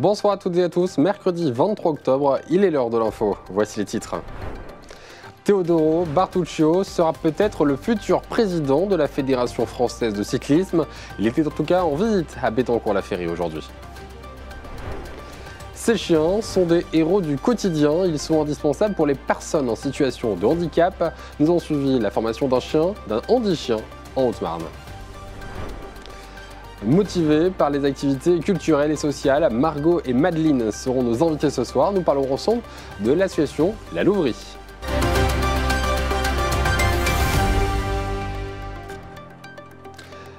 Bonsoir à toutes et à tous, mercredi 23 octobre, il est l'heure de l'info. Voici les titres. Teodoro Bertuccio sera peut-être le futur président de la Fédération française de cyclisme. Il était en tout cas en visite à Bettencourt-la-Ferrie aujourd'hui. Ces chiens sont des héros du quotidien, ils sont indispensables pour les personnes en situation de handicap. Nous avons suivi la formation d'un handi-chien en Haute-Marne. Motivés par les activités culturelles et sociales, Margot et Madeleine seront nos invités ce soir. Nous parlerons ensemble de l'association La Louverie.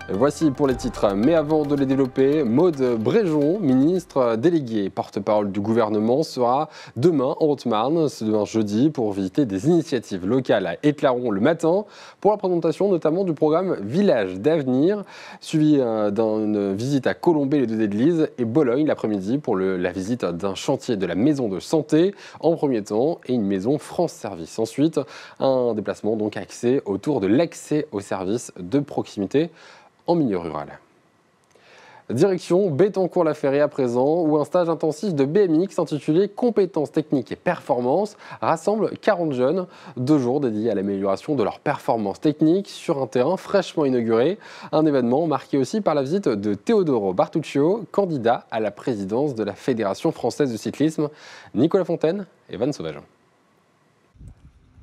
Voici pour les titres, mais avant de les développer, Maud Bréjon, ministre déléguée et porte-parole du gouvernement, sera demain en Haute-Marne, demain jeudi, pour visiter des initiatives locales à Éclaron le matin, pour la présentation notamment du programme Village d'avenir, suivi d'une visite à Colombey les Deux-Églises et Bologne l'après-midi pour la visite d'un chantier de la maison de santé en premier temps et une maison France Service. Ensuite, un déplacement donc axé autour de l'accès aux services de proximité en milieu rural. Direction Bettencourt-la-Ferrie à présent, où un stage intensif de BMX intitulé Compétences techniques et performances rassemble 40 jeunes, 2 jours dédiés à l'amélioration de leurs performances techniques sur un terrain fraîchement inauguré. Un événement marqué aussi par la visite de Teodoro Bertuccio, candidat à la présidence de la Fédération française de cyclisme. Nicolas Fontaine et Van Sauvage.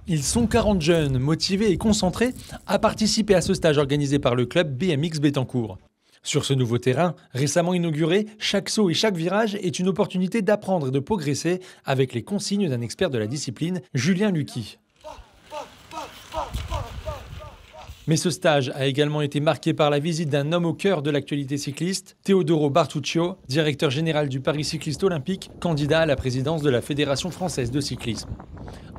Ils sont 40 jeunes, motivés et concentrés à participer à ce stage organisé par le club BMX Bettencourt. Sur ce nouveau terrain, récemment inauguré, chaque saut et chaque virage est une opportunité d'apprendre et de progresser avec les consignes d'un expert de la discipline, Julien Lucky. Mais ce stage a également été marqué par la visite d'un homme au cœur de l'actualité cycliste, Teodoro Bertuccio, directeur général du Paris Cycliste Olympique, candidat à la présidence de la Fédération française de cyclisme.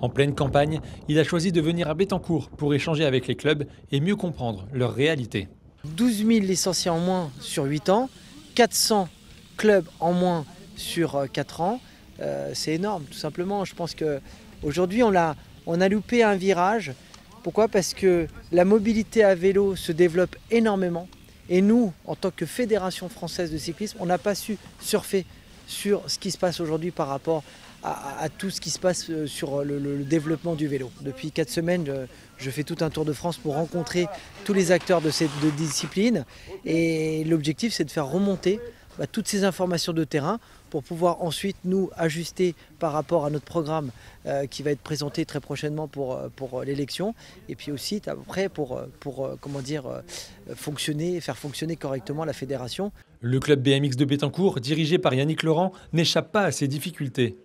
En pleine campagne, il a choisi de venir à Bettencourt pour échanger avec les clubs et mieux comprendre leur réalité. 12 000 licenciés en moins sur 8 ans, 400 clubs en moins sur 4 ans, c'est énorme tout simplement. Je pense qu'aujourd'hui on a loupé un virage. Pourquoi ? Parce que la mobilité à vélo se développe énormément et nous, en tant que Fédération française de cyclisme, on n'a pas su surfer sur ce qui se passe aujourd'hui par rapport à tout ce qui se passe sur le développement du vélo. Depuis 4 semaines, je fais tout un tour de France pour rencontrer tous les acteurs de cette discipline et l'objectif c'est de faire remonter toutes ces informations de terrain pour pouvoir ensuite nous ajuster par rapport à notre programme qui va être présenté très prochainement pour l'élection et puis aussi après pour faire fonctionner correctement la fédération. Le club BMX de Bettencourt, dirigé par Yannick Laurent, n'échappe pas à ces difficultés.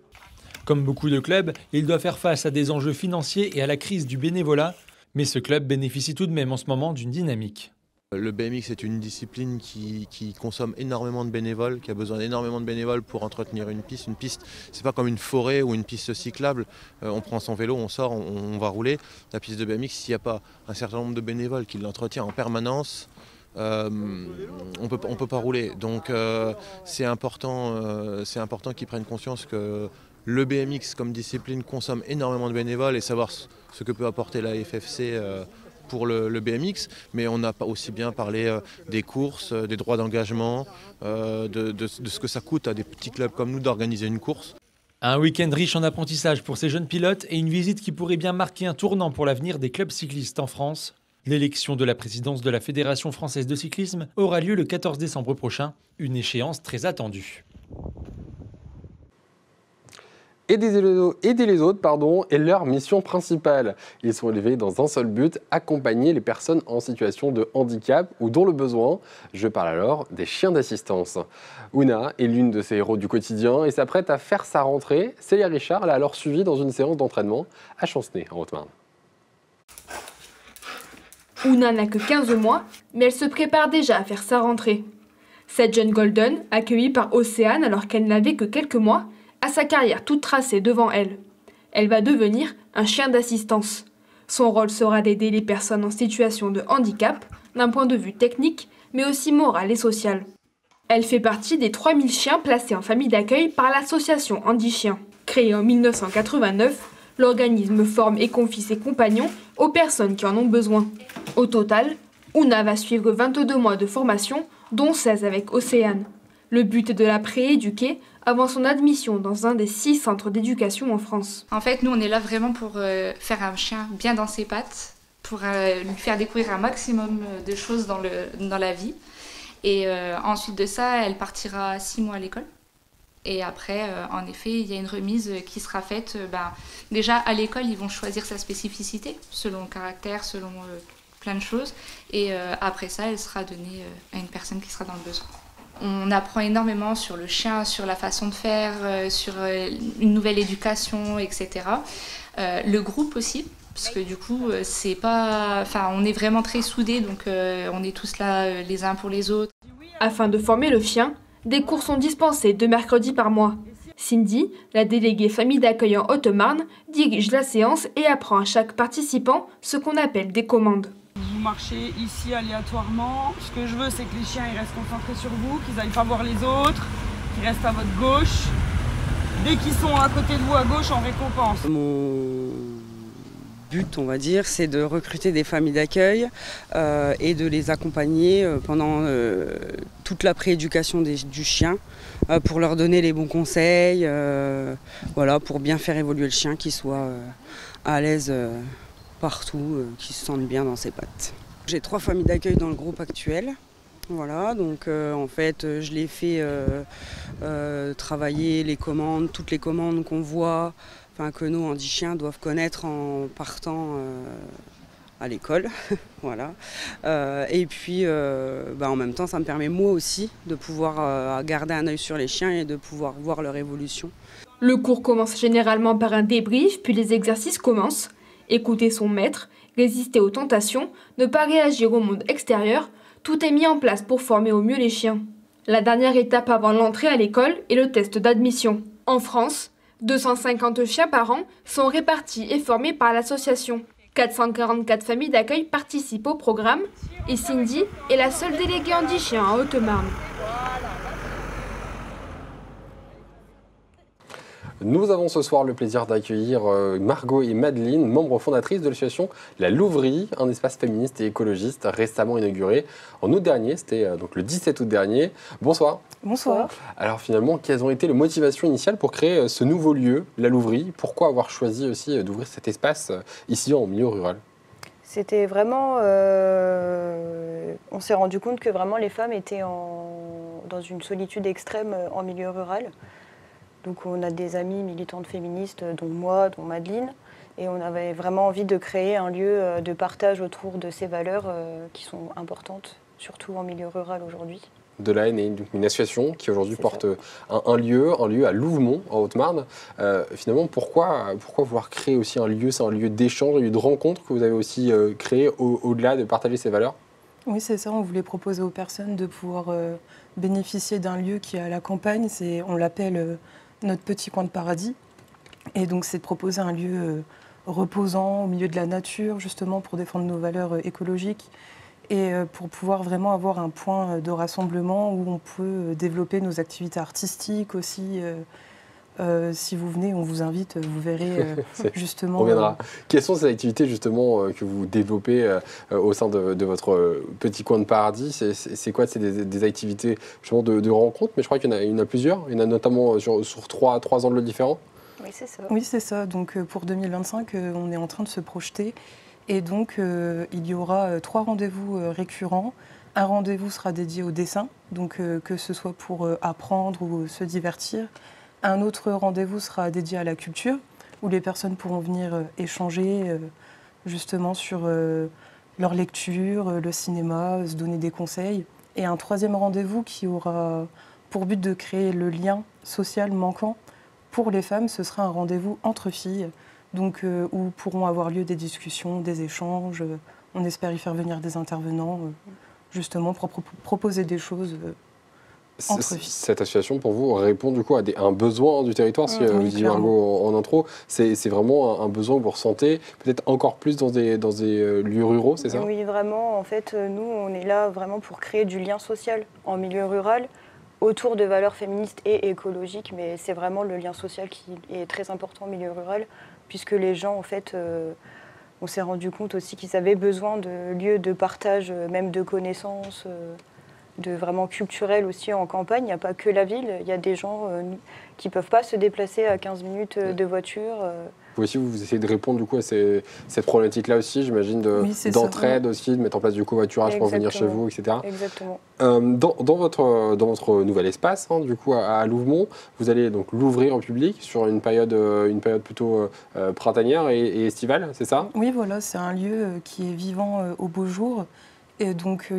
Comme beaucoup de clubs, il doit faire face à des enjeux financiers et à la crise du bénévolat, mais ce club bénéficie tout de même en ce moment d'une dynamique. Le BMX est une discipline qui consomme énormément de bénévoles, qui a besoin d'énormément de bénévoles pour entretenir une piste. Une piste, c'est pas comme une forêt ou une piste cyclable. On prend son vélo, on sort, on va rouler. La piste de BMX, s'il n'y a pas un certain nombre de bénévoles qui l'entretiennent en permanence, on peut pas rouler. Donc c'est important qu'ils prennent conscience que le BMX comme discipline consomme énormément de bénévoles et savoir ce que peut apporter la FFC pour le BMX, mais on a aussi bien parlé des courses, des droits d'engagement, de ce que ça coûte à des petits clubs comme nous d'organiser une course. Un week-end riche en apprentissage pour ces jeunes pilotes et une visite qui pourrait bien marquer un tournant pour l'avenir des clubs cyclistes en France. L'élection de la présidence de la Fédération française de cyclisme aura lieu le 14 décembre prochain, une échéance très attendue. Aider les autres est leur mission principale. Ils sont élevés dans un seul but, accompagner les personnes en situation de handicap ou dont le besoin. Je parle alors des chiens d'assistance. Ouna est l'une de ces héros du quotidien et s'apprête à faire sa rentrée. Célia Richard l'a alors suivie dans une séance d'entraînement à Chancenay, en Haute-Marne. Ouna n'a que 15 mois, mais elle se prépare déjà à faire sa rentrée. Cette jeune Golden, accueillie par Océane alors qu'elle n'avait que quelques mois, a sa carrière toute tracée devant elle. Elle va devenir un chien d'assistance. Son rôle sera d'aider les personnes en situation de handicap, d'un point de vue technique, mais aussi moral et social. Elle fait partie des 3000 chiens placés en famille d'accueil par l'association Handi-Chiens. Créée en 1989, l'organisme forme et confie ses compagnons aux personnes qui en ont besoin. Au total, Ouna va suivre 22 mois de formation, dont 16 avec Océane. Le but est de la prééduquer avant son admission dans un des 6 centres d'éducation en France. En fait, nous, on est là vraiment pour faire un chien bien dans ses pattes, pour lui faire découvrir un maximum de choses dans la vie. Et ensuite de ça, elle partira 6 mois à l'école. Et après, en effet, il y a une remise qui sera faite. Déjà, à l'école, ils vont choisir sa spécificité, selon le caractère, selon plein de choses. Et après ça, elle sera donnée à une personne qui sera dans le besoin. On apprend énormément sur le chien, sur la façon de faire, sur une nouvelle éducation, etc. Le groupe aussi, parce que du coup, c'est pas... on est vraiment très soudés, donc on est tous là les uns pour les autres. Afin de former le chien, des cours sont dispensés 2 mercredis par mois. Cindy, la déléguée famille d'accueil en Haute-Marne, dirige la séance et apprend à chaque participant ce qu'on appelle des commandes. Vous marchez ici aléatoirement. Ce que je veux, c'est que les chiens ils restent concentrés sur vous, qu'ils n'aillent pas voir les autres, qu'ils restent à votre gauche. Dès qu'ils sont à côté de vous à gauche, on récompense. Mon but, on va dire, c'est de recruter des familles d'accueil et de les accompagner pendant toute la prééducation du chien pour leur donner les bons conseils, voilà, pour bien faire évoluer le chien, qu'il soit à l'aise partout, qu'il se sente bien dans ses pattes. J'ai 3 familles d'accueil dans le groupe actuel. Voilà, donc en fait, je les fais travailler les commandes, toutes les commandes qu'on voit, que nos handichiens doivent connaître en partant à l'école. Voilà. Et puis, en même temps, ça me permet moi aussi de pouvoir garder un œil sur les chiens et de pouvoir voir leur évolution. Le cours commence généralement par un débrief, puis les exercices commencent. Écouter son maître, résister aux tentations, ne pas réagir au monde extérieur, tout est mis en place pour former au mieux les chiens. La dernière étape avant l'entrée à l'école est le test d'admission. En France, 250 chiens par an sont répartis et formés par l'association. 444 familles d'accueil participent au programme et Cindy est la seule déléguée handi-chien en Haute-Marne. Nous avons ce soir le plaisir d'accueillir Margot et Madeleine, membres fondatrices de l'association La Louverie, un espace féministe et écologiste récemment inauguré en août dernier, c'était donc le 17 août dernier. Bonsoir. Bonsoir. Alors finalement, quelles ont été les motivations initiales pour créer ce nouveau lieu, La Louverie? Pourquoi avoir choisi aussi d'ouvrir cet espace ici en milieu rural? C'était vraiment... on s'est rendu compte que vraiment les femmes étaient dans une solitude extrême en milieu rural. Donc on a des amies militantes féministes, dont moi, dont Madeleine, et on avait vraiment envie de créer un lieu de partage autour de ces valeurs qui sont importantes, surtout en milieu rural aujourd'hui. De la haine est une association qui aujourd'hui porte un lieu à Louvemont, en Haute-Marne. Finalement, pourquoi vouloir créer aussi un lieu? C'est un lieu d'échange, un lieu de rencontre que vous avez aussi créé au-delà de partager ces valeurs? Oui, c'est ça. On voulait proposer aux personnes de pouvoir bénéficier d'un lieu qui est à la campagne. On l'appelle notre petit coin de paradis. Et donc, c'est de proposer un lieu reposant au milieu de la nature, justement pour défendre nos valeurs écologiques et pour pouvoir vraiment avoir un point de rassemblement où on peut développer nos activités artistiques aussi. Si vous venez, on vous invite, vous verrez justement... On viendra. Quelles sont ces activités justement que vous développez au sein de votre petit coin de paradis? C'est quoi? C'est des activités justement de rencontres, mais je crois qu'il y en a plusieurs. Il y en a notamment sur trois angles différents. Oui, c'est ça. Oui, c'est ça. Donc pour 2025, on est en train de se projeter. Et donc il y aura 3 rendez-vous récurrents. Un rendez-vous sera dédié au dessin, donc que ce soit pour apprendre ou se divertir. Un autre rendez-vous sera dédié à la culture, où les personnes pourront venir échanger justement sur leur lecture, le cinéma, se donner des conseils. Et un 3e rendez-vous qui aura pour but de créer le lien social manquant pour les femmes, ce sera un rendez-vous entre filles, donc où pourront avoir lieu des discussions, des échanges. On espère y faire venir des intervenants, justement pour proposer des choses. Cette association, pour vous, répond du coup à un besoin du territoire, si vous dites Margot en intro. C'est vraiment un besoin que vous ressentez, peut-être encore plus dans des lieux ruraux, c'est ça? Oui, vraiment. En fait, nous, on est là vraiment pour créer du lien social en milieu rural, autour de valeurs féministes et écologiques, mais c'est vraiment le lien social qui est très important en milieu rural, puisque les gens, en fait, on s'est rendu compte aussi qu'ils avaient besoin de lieux de partage, même de connaissances, vraiment culturel aussi en campagne. Il n'y a pas que la ville, il y a des gens qui ne peuvent pas se déplacer à 15 minutes de voiture. Vous aussi, vous essayez de répondre du coup à cette problématique-là aussi, j'imagine, d'entraide aussi, de mettre en place du covoiturage pour venir chez vous, etc. Exactement. Dans votre nouvel espace, hein, du coup, à Louvemont, vous allez donc l'ouvrir au public sur une période plutôt printanière et estivale, c'est ça? Oui, voilà, c'est un lieu qui est vivant au beau jour. Et donc, le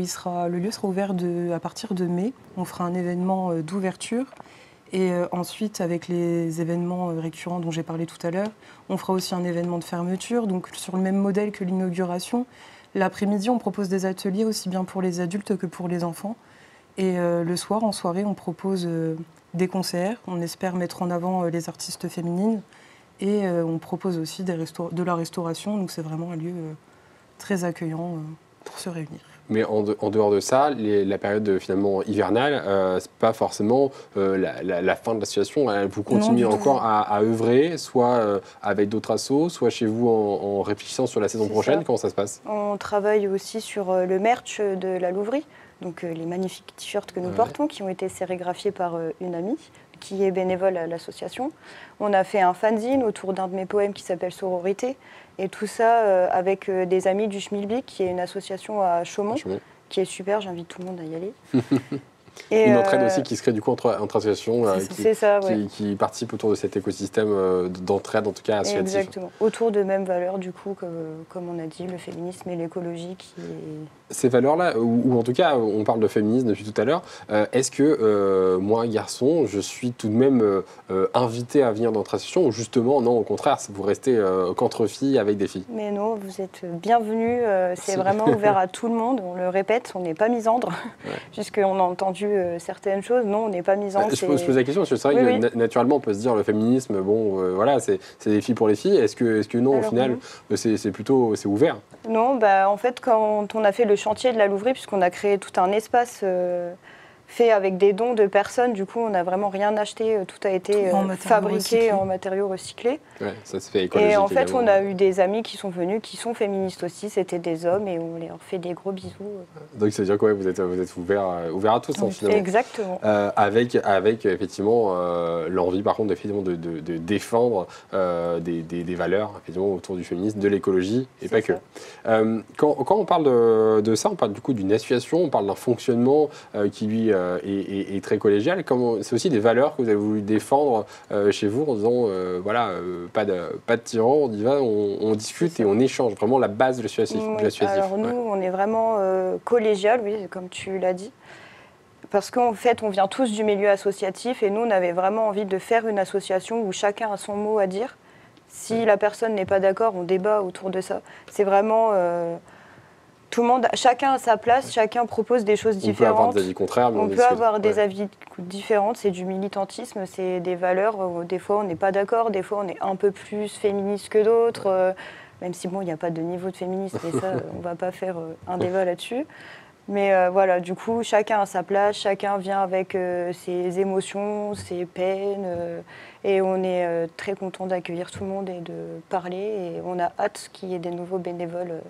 lieu sera ouvert à partir de mai. On fera un événement d'ouverture. Et ensuite, avec les événements récurrents dont j'ai parlé tout à l'heure, on fera aussi un événement de fermeture. Donc, sur le même modèle que l'inauguration, l'après-midi, on propose des ateliers aussi bien pour les adultes que pour les enfants. Et le soir, en soirée, on propose des concerts. On espère mettre en avant les artistes féminines. Et on propose aussi de la restauration. Donc, c'est vraiment un lieu très accueillant pour se réunir. Mais en dehors de ça, la période finalement hivernale, c'est pas forcément la fin de la situation. Vous continuez encore à œuvrer, soit avec d'autres assos, soit chez vous en réfléchissant sur la saison prochaine. Comment ça se passe? On travaille aussi sur le merch de la Louverie, donc les magnifiques t-shirts que nous portons, qui ont été sérigraphiés par une amie qui est bénévole à l'association. On a fait un fanzine autour d'un de mes poèmes qui s'appelle Sororité. Et tout ça avec des amis du Schmilblick, qui est une association à Chaumont, qui est super, j'invite tout le monde à y aller. Et une entraide aussi qui se crée du coup entre associations qui participent autour de cet écosystème d'entraide, en tout cas associatif. Exactement, autour de mêmes valeurs du coup, comme on a dit, le féminisme et l'écologie Ces valeurs-là, ou en tout cas on parle de féminisme depuis tout à l'heure, est-ce que moi, garçon, je suis tout de même invité à venir dans notre association, ou justement, non, au contraire, vous restez qu'entre filles avec des filles? Mais non, vous êtes bienvenus, c'est vraiment ouvert à tout le monde, on le répète, on n'est pas misandre, puisqu'on a entendu certaines choses, non, on n'est pas misandre. Je pose la question, parce que c'est vrai que naturellement on peut se dire le féminisme, bon, voilà, c'est des filles pour les filles, est-ce que non, au final, c'est plutôt ouvert? Non, en fait, quand on a fait le chantier de la Louverie, puisqu'on a créé tout un espace fait avec des dons de personnes, du coup, on n'a vraiment rien acheté, tout a été fabriqué en matériaux recyclés. Ouais, ça se fait écologique. Et en fait, on a eu des amis qui sont venus, qui sont féministes aussi, c'était des hommes, et on leur fait des gros bisous. Donc, ça veut dire que vous êtes ouvert à tous, hein, finalement. Exactement. Avec effectivement, l'envie, par contre, de défendre des valeurs, effectivement, autour du féminisme, de l'écologie, et pas que. Quand on parle de ça, on parle du coup d'une association, on parle d'un fonctionnement qui, lui, est très collégial. C'est aussi des valeurs que vous avez voulu défendre chez vous en disant, voilà, pas de tyran, on y va, on discute et on échange. Vraiment la base de l'associatif. Alors nous, on est vraiment collégial, oui, comme tu l'as dit. Parce qu'en fait, on vient tous du milieu associatif et nous, on avait vraiment envie de faire une association où chacun a son mot à dire. Si la personne n'est pas d'accord, on débat autour de ça. C'est vraiment... tout le monde, chacun a sa place, chacun propose des choses différentes. On peut avoir des avis contraires, mais on peut avoir des avis différents. C'est du militantisme, c'est des valeurs. Des fois, on n'est pas d'accord. Des fois, on est un peu plus féministe que d'autres. Même si, bon, il n'y a pas de niveau de féminisme, et ça, on ne va pas faire un débat là-dessus. Mais voilà, du coup, chacun a sa place, chacun vient avec ses émotions, ses peines. Et on est très content d'accueillir tout le monde et de parler. Et on a hâte qu'il y ait des nouveaux bénévoles.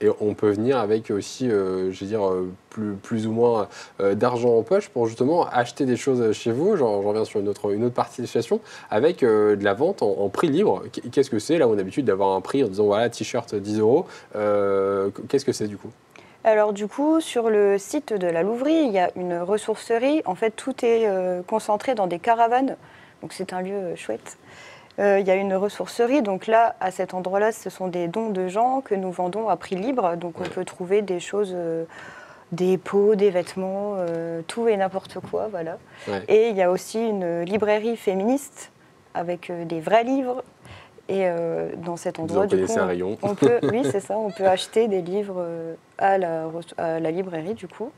Et on peut venir avec aussi, je veux dire, plus ou moins d'argent en poche pour justement acheter des choses chez vous. J'en reviens sur une autre partie de l'association, avec de la vente en prix libre. Qu'est-ce que c'est? Là, on a l'habitude d'avoir un prix en disant, voilà, t-shirt 10 €. Qu'est-ce que c'est du coup? Alors du coup, sur le site de la Louverie, il y a une ressourcerie. En fait, tout est concentré dans des caravanes. Donc c'est un lieu chouette. Il y a une ressourcerie, donc là, à cet endroit-là, ce sont des dons de gens que nous vendons à prix libre. Donc on peut trouver des choses, des pots, des vêtements, tout et n'importe quoi, voilà. Ouais. Et il y a aussi une librairie féministe avec des vrais livres. Et dans cet endroit, du coup, on peut, oui, c'est ça, on peut acheter des livres à la librairie, du coup.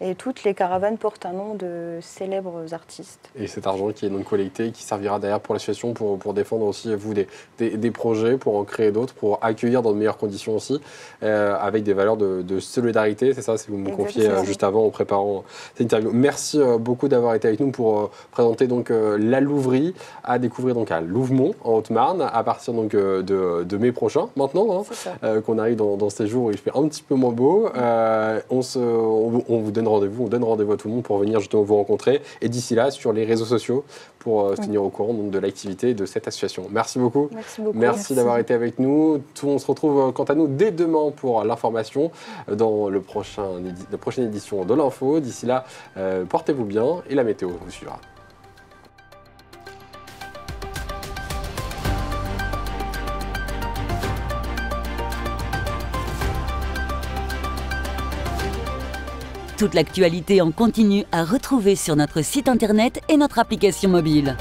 Et toutes les caravanes portent un nom de célèbres artistes. Et cet argent qui est donc collecté, qui servira derrière pour l'association, pour défendre aussi, vous, des projets, pour en créer d'autres, pour accueillir dans de meilleures conditions aussi, avec des valeurs de solidarité. C'est ça, si vous me confiez juste avant en préparant cette interview. Merci beaucoup d'avoir été avec nous pour présenter donc la Louverie, à découvrir donc à Louvemont, en Haute-Marne, à partir donc de mai prochain, maintenant, hein, qu'on arrive dans ces jours où il fait un petit peu moins beau. On vous donne rendez-vous, on donne rendez-vous à tout le monde pour venir justement vous rencontrer. Et d'ici là, sur les réseaux sociaux pour se tenir au courant donc, de l'activité de cette association. Merci beaucoup. Merci beaucoup. Merci d'avoir été avec nous. On se retrouve quant à nous dès demain pour l'information dans la prochaine édition de l'info. D'ici là, portez-vous bien et la météo vous suivra. Toute l'actualité en continu à retrouver sur notre site internet et notre application mobile.